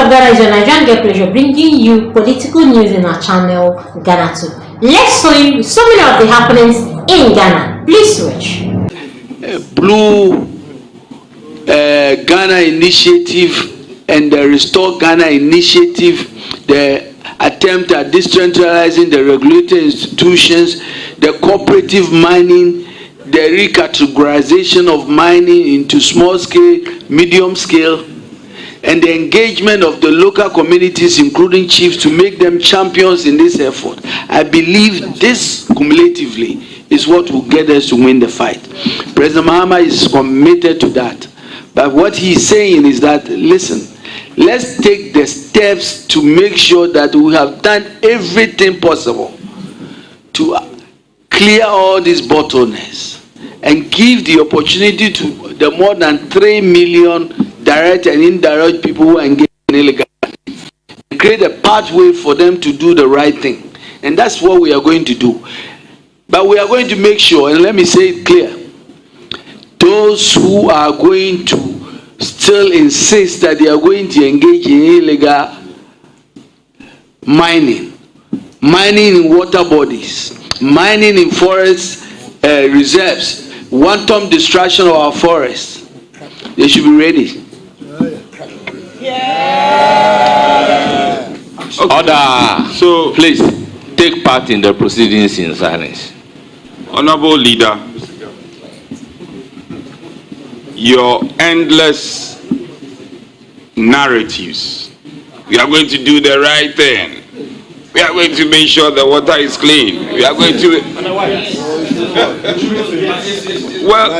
of Ghana is your Nigerian Get Pleasure, bringing you political news in our channel, Ghanatube. Let's show you so many of the happenings in Ghana. Please switch. Blue Ghana initiative and the Restore Ghana initiative, the attempt at decentralizing the regulated institutions, the cooperative mining, the recategorization of mining into small scale, medium scale, and the engagement of the local communities, including chiefs, to make them champions in this effort. I believe this cumulatively is what will get us to win the fight. President Mahama is committed to that. But what he's saying is that, listen, let's take the steps to make sure that we have done everything possible to clear all these bottlenecks and give the opportunity to the more than 3 million direct and indirect people who are engaged in illegal activity, create a pathway for them to do the right thing. And that's what we are going to do. But we are going to make sure, and let me say it clear, those who are going to still insist that they are going to engage in illegal mining in water bodies, mining in forest reserves, wanton destruction of our forests, they should be ready. Yeah. Okay. Order. So please take part in the proceedings in silence. Honorable Leader, your endless narratives, we are going to do the right thing, we are going to make sure the water is clean, we are going to... Well,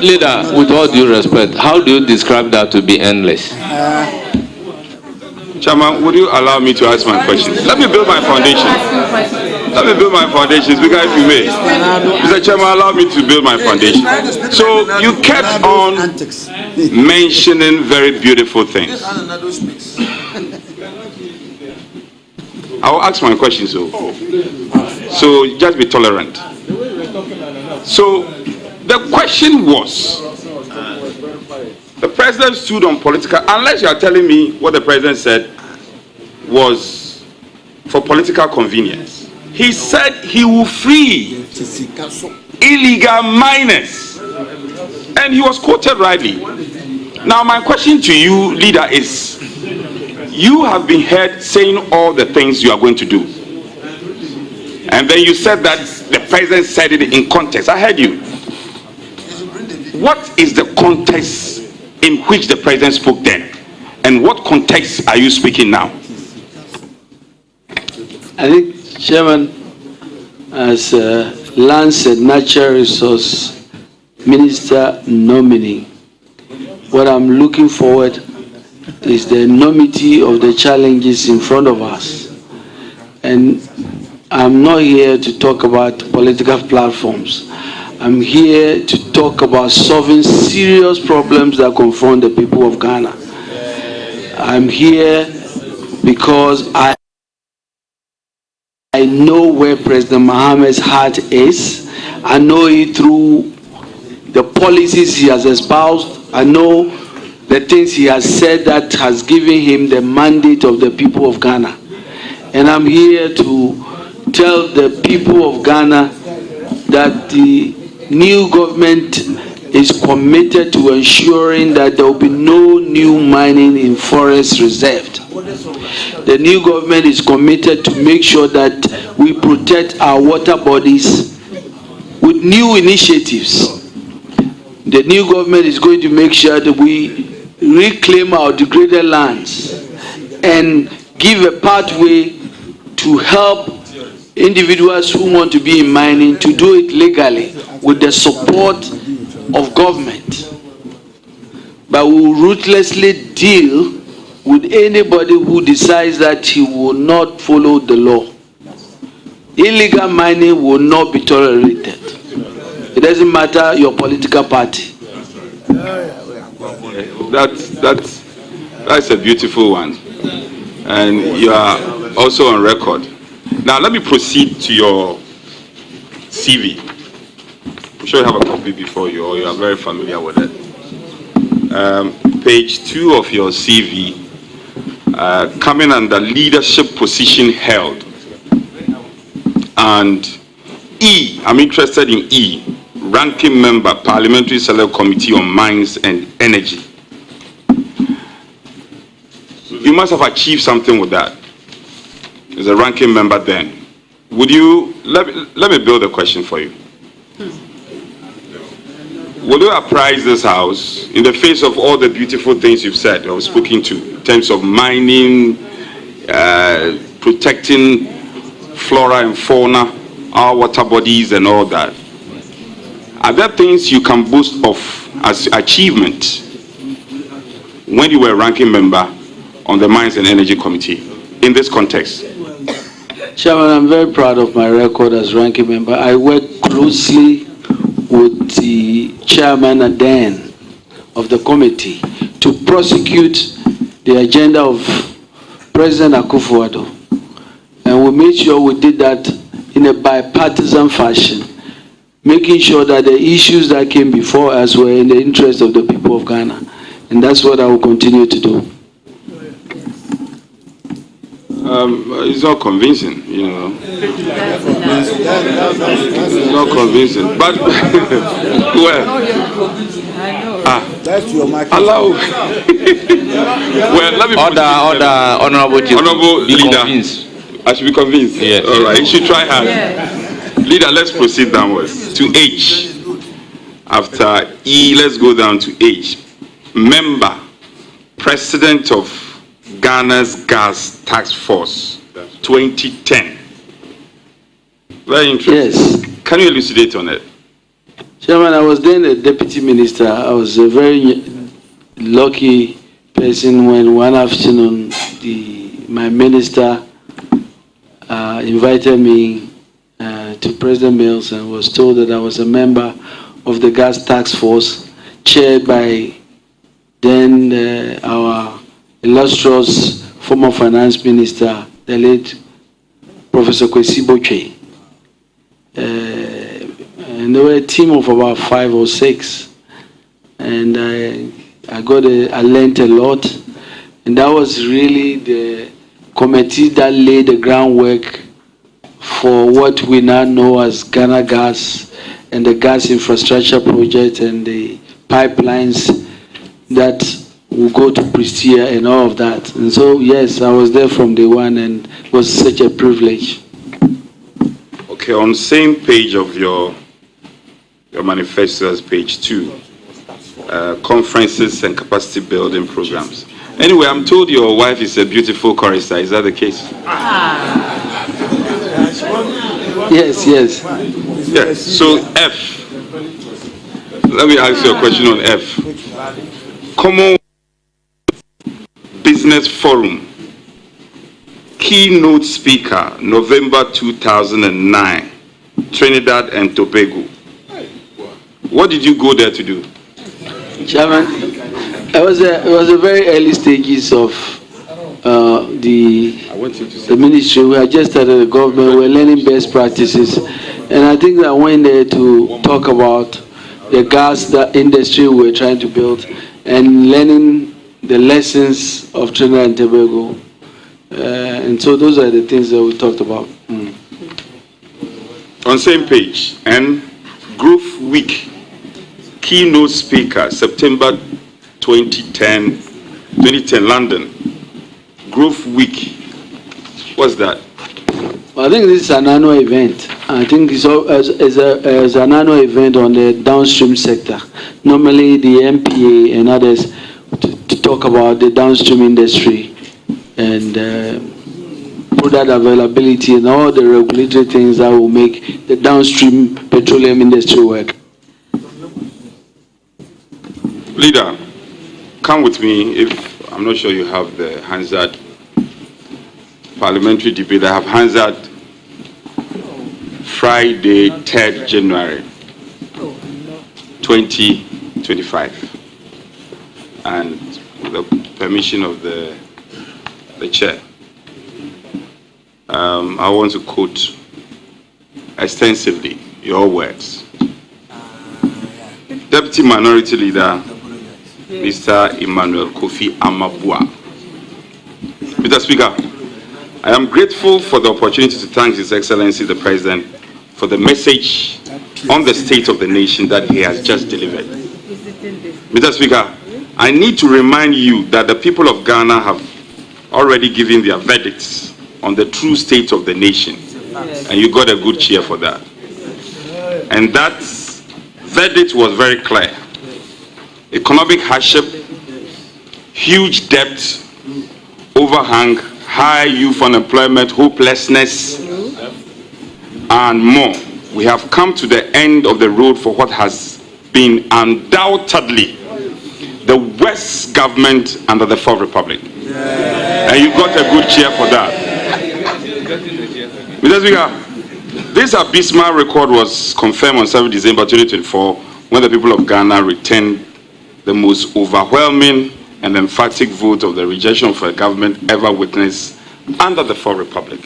Leader, with all due respect, how do you describe that to be endless? Chairman, would you allow me to ask my question? Let me build my foundation. Let me build my foundation, Speaker, if you may. Mr. Chairman, allow me to build my foundation. So you kept on mentioning very beautiful things. I'll ask my question, so just be tolerant. So the question was, the president stood on political, unless you are telling me what the president said was for political convenience. He said he will free illegal miners, and he was quoted rightly. Now my question to you, Leader, is you have been heard saying all the things you are going to do, and then you said that the president said it in context. I heard you. What is the context in which the president spoke then, and what context are you speaking now? I think, Chairman, as Lands and Natural Resource Minister nominee, what I'm looking forward is the enormity of the challenges in front of us. And I'm not here to talk about political platforms. I'm here to talk about solving serious problems that confront the people of Ghana. I'm here because I know where President Mahama's heart is. I know it through the policies he has espoused. I know the things he has said that has given him the mandate of the people of Ghana. And I'm here to tell the people of Ghana that the new government is committed to ensuring that there will be no new mining in forests reserved. The new government is committed to make sure that we protect our water bodies with new initiatives. The new government is going to make sure that we reclaim our degraded lands and give a pathway to help individuals who want to be in mining to do it legally with the support of government. But we will ruthlessly deal with anybody who decides that he will not follow the law. Illegal mining will not be tolerated. It doesn't matter your political party. That's a beautiful one. And you are also on record. Now let me proceed to your CV. I'm sure you have a copy before you, or you are very familiar with it. Page 2 of your CV, coming under leadership position held. And E, I'm interested in E, ranking member, Parliamentary Select Committee on Mines and Energy. You must have achieved something with that as a ranking member then. Would you, let me build a question for you. Will you apprise this house in the face of all the beautiful things you've said or spoken to in terms of mining, protecting flora and fauna, our water bodies and all that? Are there things you can boast of as achievement when you were a ranking member on the Mines and Energy Committee in this context? Chairman, I'm very proud of my record as ranking member. I work closely with the chairman and then of the committee to prosecute the agenda of President Akufo-Addo. And we made sure we did that in a bipartisan fashion, making sure that the issues that came before us were in the interest of the people of Ghana. And that's what I will continue to do. It's not convincing, you know. It's not convincing. But, well, that's your market. Allow. Well, let me Honorable leader. Convinced. I should be convinced. Yes. All right. You should try hard. Yeah. Leader, let's proceed downwards to H. After E, let's go down to H. Member, President of Ghana's Gas Task Force, 2010. Very interesting. Yes. Can you elucidate on it? Chairman, I was then a deputy minister. I was a very lucky person when one afternoon my minister invited me to President Mills and was told that I was a member of the Gas Task Force chaired by then our illustrious former finance minister, the late Professor Kofi Buah. And there were a team of about 5 or 6. And I learned a lot. And that was really the committee that laid the groundwork for what we now know as Ghana Gas and the gas infrastructure project and the pipelines that will go to Prestia and all of that. And so, yes, I was there from day one and it was such a privilege. Okay, on the same page of your manifesto as page 2, conferences and capacity building programs. Anyway, I'm told your wife is a beautiful chorister. Is that the case? Yes. Yes. So F. Let me ask you a question on F. Common Business Forum. Keynote speaker, November 2009, Trinidad and Tobago. What did you go there to do? Chairman, it was a very early stages of the ministry. We had just started the government. We were learning best practices, and I think I went there to talk about the gas industry we were trying to build and learning the lessons of Trinidad and Tobago. And so those are the things that we talked about. On same page, and Growth Week, keynote speaker, September 2010, London. Growth Week, what's that? Well, I think this is an annual event. I think it's an annual event on the downstream sector. Normally the MPA and others to talk about the downstream industry and product availability and all the regulatory things that will make the downstream petroleum industry work. Leader, come with me. If I'm not sure you have the Hansard parliamentary debate. I have Hansard Friday, 3rd January 2025. And with the permission of the chair, I want to quote extensively your words. Deputy Minority Leader, Mr. Emmanuel Kofi Armah Buah. Mr. Speaker, I am grateful for the opportunity to thank His Excellency the President for the message on the state of the nation that he has just delivered. Mr. Speaker, I need to remind you that the people of Ghana have already given their verdicts on the true state of the nation, and you got a good cheer for that. And that verdict was very clear. Economic hardship, huge debt, overhang, high youth unemployment, hopelessness, and more. We have come to the end of the road for what has been undoubtedly the worst government under the Fourth Republic. And you got a good cheer for that. Mr. Speaker, this abysmal record was confirmed on 7 December 2024 when the people of Ghana returned the most overwhelming and emphatic vote of the rejection for a government ever witnessed under the Fourth Republic.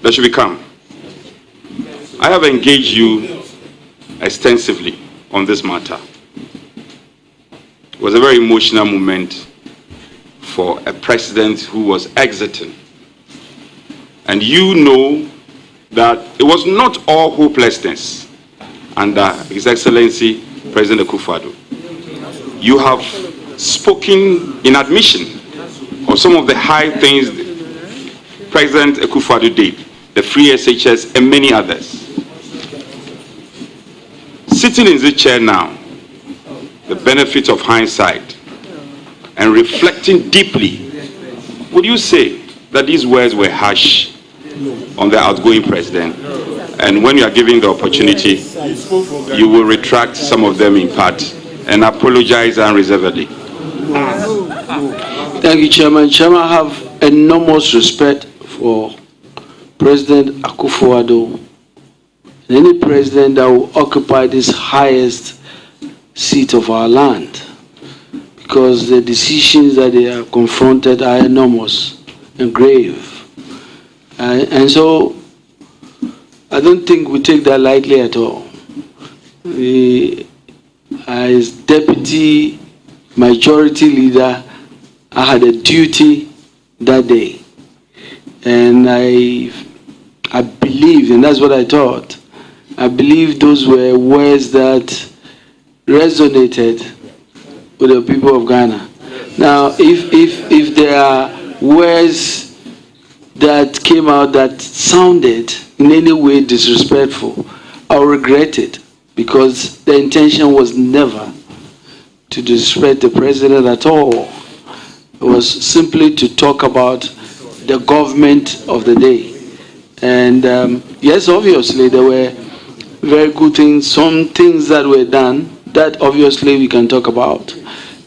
There should be calm. I have engaged you extensively on this matter. It was a very emotional moment for a president who was exiting. And you know that it was not all hopelessness under His Excellency President Akufo-Addo. You have spoken in admission of some of the high things President Akufo-Addo did, the free SHS and many others. Sitting in this chair now, the benefit of hindsight and reflecting deeply, would you say that these words were harsh on the outgoing president? And when you are given the opportunity, you will retract some of them in part and apologize unreservedly. Thank you, Chairman. Chairman, I have enormous respect for President Akufo-Addo and any president that will occupy this highest seat of our land, because the decisions that they are confronted are enormous and grave. And so I don't think we take that lightly at all. As deputy majority leader, I had a duty that day. And I believe, and that's what I thought, I believe those were words that resonated with the people of Ghana. Now, if there are words that came out that sounded in any way disrespectful, I'll regret it, because the intention was never to disrespect the president at all. It was simply to talk about the government of the day. And yes, obviously there were very good things, some things that were done that obviously we can talk about,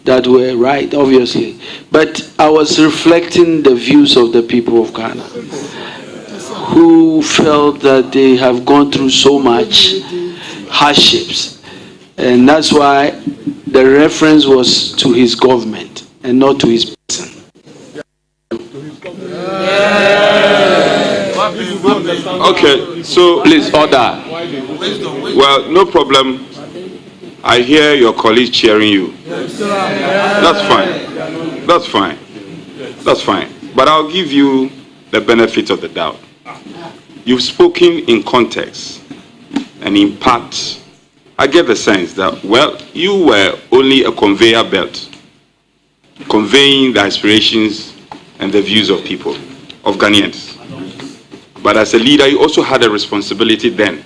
that were right, obviously. But I was reflecting the views of the people of Ghana, who felt that they have gone through so much hardships. And that's why the reference was to his government and not to his person. Okay, so Please order. well, no problem. I hear your colleagues cheering you. That's fine. That's fine. That's fine. But I'll give you the benefit of the doubt. You've spoken in context and in part. I get the sense that, well, you were only a conveyor belt, conveying the aspirations and the views of people, of Ghanaians. But as a leader, you also had a responsibility then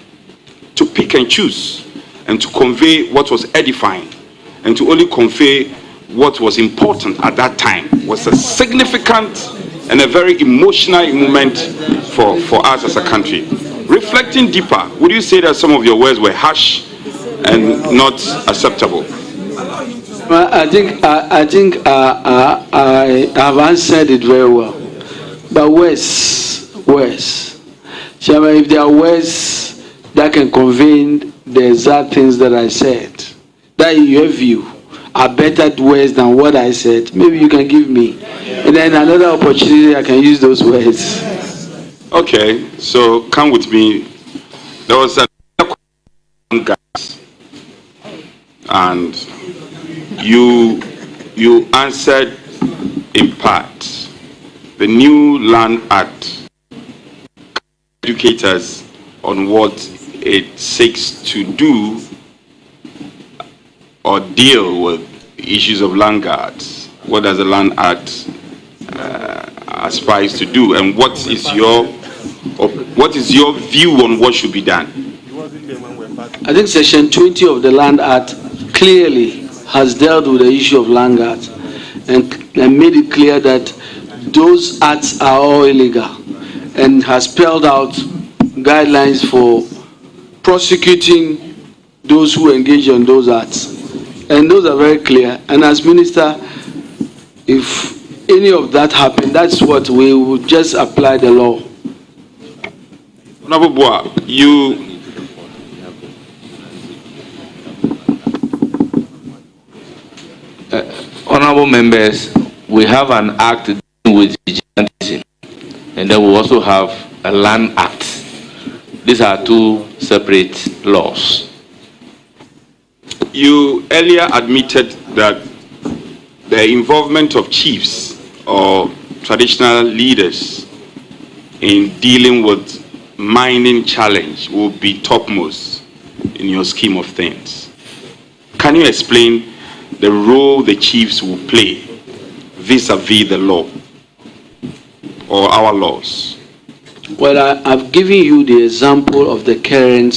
to pick and choose and to convey what was edifying and to only convey what was important at that time. It was a significant and a very emotional moment for us as a country. Reflecting deeper, would you say that some of your words were harsh and not acceptable? Well, I think I have answered it very well. But words. Chairman, if there are words that can convey the exact things that I said, that in your view are better words than what I said, maybe you can give me. And then another opportunity I can use those words. Okay, so come with me. There was a gas, and you answered in part, the new Land Act educate us on what it seeks to do or deal with issues of land guards? What does the Land Act aspires to do, and what is your view on what should be done? I think Section 20 of the Land Act clearly has dealt with the issue of land guards and made it clear that those acts are all illegal, and has spelled out guidelines for prosecuting those who engage in those acts. And those are very clear. And as Minister, if any of that happened, that's what we would just apply the law. Honorable Buah, you Honorable members, we have an act dealing with vigilantism, and then we also have a Land Act. These are two separate laws. You earlier admitted that the involvement of chiefs or traditional leaders in dealing with mining challenge will be topmost in your scheme of things. Can you explain the role the chiefs will play vis-a-vis the law or our laws? Well, I've given you the example of the current